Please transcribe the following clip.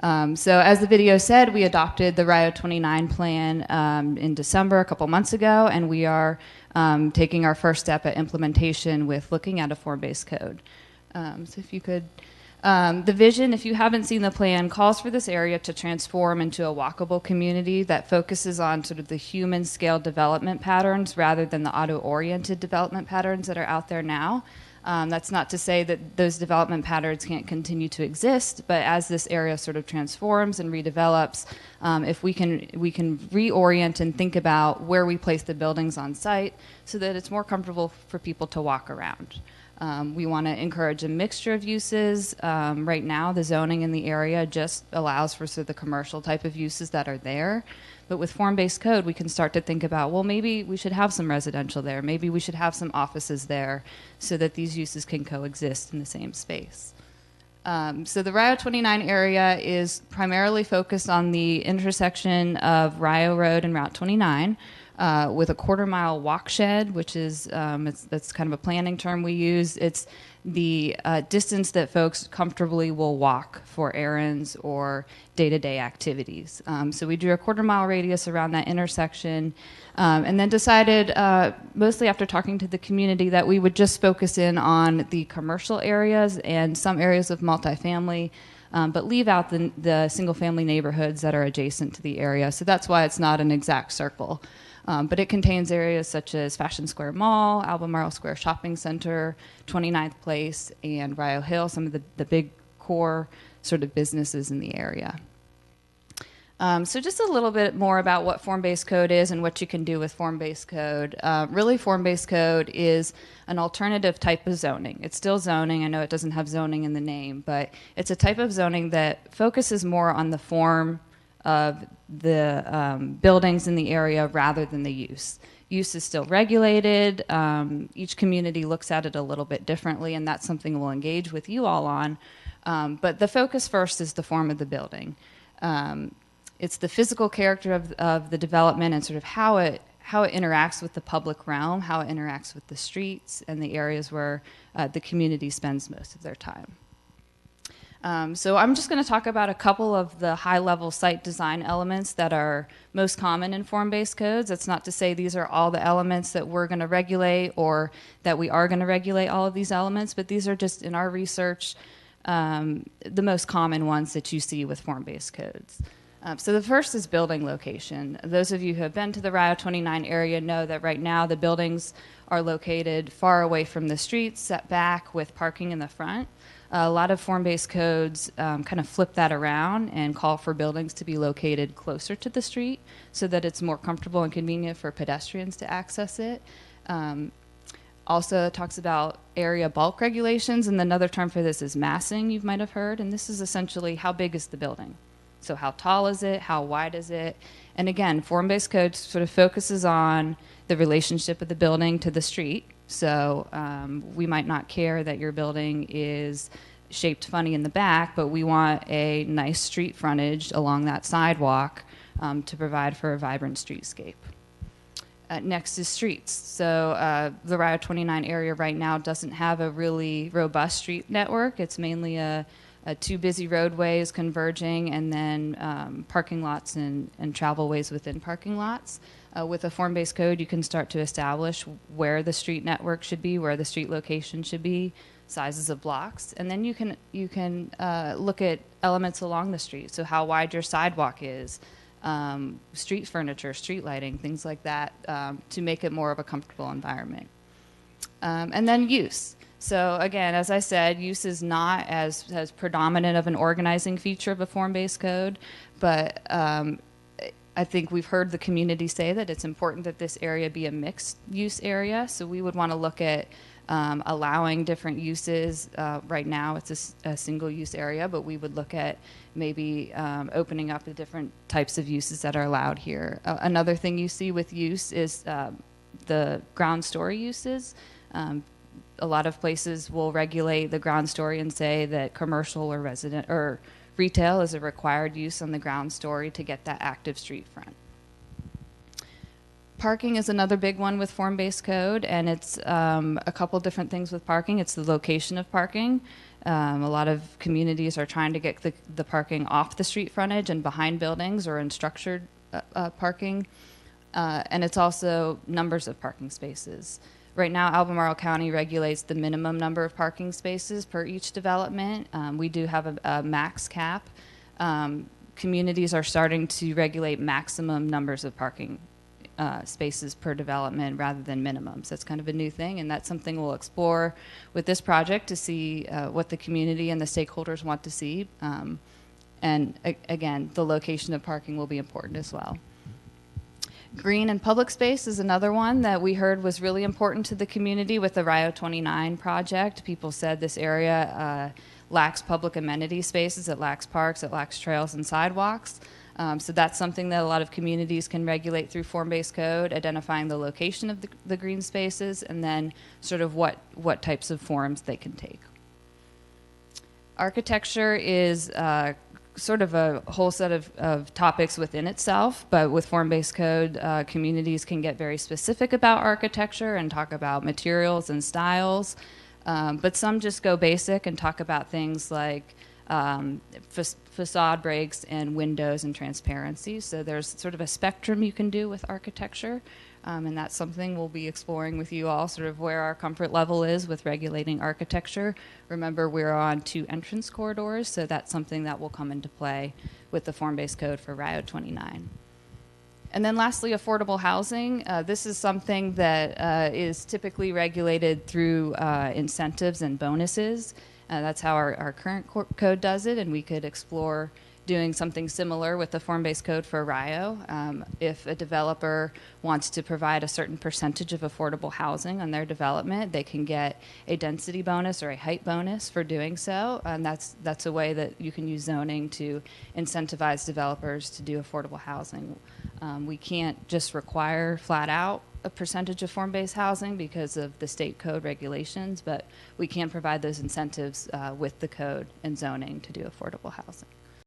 So as the video said, we adopted the RIO 29 plan in December, a couple months ago, and we are taking our first step at implementation with looking at a form-based code. So if you could, the vision, if you haven't seen the plan, calls for this area to transform into a walkable community that focuses on sort of the human scale development patterns rather than the auto-oriented development patterns that are out there now. That's not to say that those development patterns can't continue to exist, but as this area sort of transforms and redevelops, if we can reorient and think about where we place the buildings on site so that it's more comfortable for people to walk around. We want to encourage a mixture of uses. Right now, the zoning in the area just allows for sort of the commercial type of uses that are there. But with form-based code, we can start to think about, well, maybe we should have some residential there. Maybe we should have some offices there so that these uses can coexist in the same space. So the RIO 29 area is primarily focused on the intersection of RIO Road and Route 29 with a quarter-mile walk shed, which is, that's kind of a planning term we use. It's the distance that folks comfortably will walk for errands or day-to-day activities. So we drew a quarter-mile radius around that intersection and then decided, mostly after talking to the community, that we would just focus in on the commercial areas and some areas of multifamily, but leave out the single-family neighborhoods that are adjacent to the area. So that's why it's not an exact circle. But it contains areas such as Fashion Square Mall, Albemarle Square Shopping Center, 29th Place, and Rio Hill, some of the big core sort of businesses in the area. So just a little bit more about what form-based code is and what you can do with form-based code. Really, form-based code is an alternative type of zoning. It's still zoning. I know it doesn't have zoning in the name, but it's a type of zoning that focuses more on the form of the buildings in the area rather than the use. Use is still regulated. Each community looks at it a little bit differently, and that's something we'll engage with you all on. But the focus first is the form of the building. It's the physical character of the development and sort of how it interacts with the public realm, how it interacts with the streets and the areas where the community spends most of their time. So I'm just going to talk about a couple of the high-level site design elements that are most common in form-based codes. That's not to say these are all the elements that we're going to regulate or that we are going to regulate all of these elements, but these are just, in our research, the most common ones that you see with form-based codes. So the first is building location. Those of you who have been to the RIO 29 area know that right now the buildings are located far away from the streets, set back with parking in the front. A lot of form-based codes kind of flip that around and call for buildings to be located closer to the street so that it's more comfortable and convenient for pedestrians to access it. Also talks about area bulk regulations, and another term for this is massing, you might have heard, and this is essentially how big is the building. So how tall is it? How wide is it? And again, form-based code sort of focuses on the relationship of the building to the street. So we might not care that your building is shaped funny in the back, but we want a nice street frontage along that sidewalk to provide for a vibrant streetscape. Next is streets. So the RIO 29 area right now doesn't have a really robust street network. It's mainly two busy roadways converging and then parking lots and travel ways within parking lots. With a form-based code, you can start to establish where the street network should be, where the street location should be, sizes of blocks, and then you can look at elements along the street. So how wide your sidewalk is, street furniture, street lighting, things like that, to make it more of a comfortable environment. And then use. So again, as I said, use is not as predominant of an organizing feature of a form-based code, but I think we've heard the community say that it's important that this area be a mixed-use area, so we would want to look at allowing different uses. Right now it's a single-use area, but we would look at maybe opening up the different types of uses that are allowed here. Another thing you see with use is the ground story uses. A lot of places will regulate the ground story and say that commercial or resident or retail is a required use on the ground story to get that active street front. Parking is another big one with form-based code, and it's a couple different things with parking. It's the location of parking. A lot of communities are trying to get the parking off the street frontage and behind buildings or in structured parking. And it's also numbers of parking spaces. Right now, Albemarle County regulates the minimum number of parking spaces per each development. We do have a max cap. Communities are starting to regulate maximum numbers of parking spaces per development rather than minimums. That's kind of a new thing, and that's something we'll explore with this project to see what the community and the stakeholders want to see. Again, the location of parking will be important as well. Green and public space is another one that we heard was really important to the community with the Rio 29 project. People said this area lacks public amenity spaces, it lacks parks, it lacks trails and sidewalks. So that's something that a lot of communities can regulate through form-based code, identifying the location of the green spaces and then sort of what types of forms they can take. Architecture is sort of a whole set of topics within itself, but with form-based code, communities can get very specific about architecture and talk about materials and styles, but some just go basic and talk about things like facade breaks and windows and transparency. So there's sort of a spectrum you can do with architecture, and that's something we'll be exploring with you all, sort of where our comfort level is with regulating architecture. Remember, we're on 2 entrance corridors, so that's something that will come into play with the form-based code for Rio 29. And then lastly, affordable housing. This is something that is typically regulated through incentives and bonuses. That's how our current code does it, and we could explore doing something similar with the form-based code for Rio. If a developer wants to provide a certain percentage of affordable housing on their development, they can get a density bonus or a height bonus for doing so, and that's a way that you can use zoning to incentivize developers to do affordable housing. We can't just require flat out a percentage of form-based housing because of the state code regulations, but we can provide those incentives with the code and zoning to do affordable housing.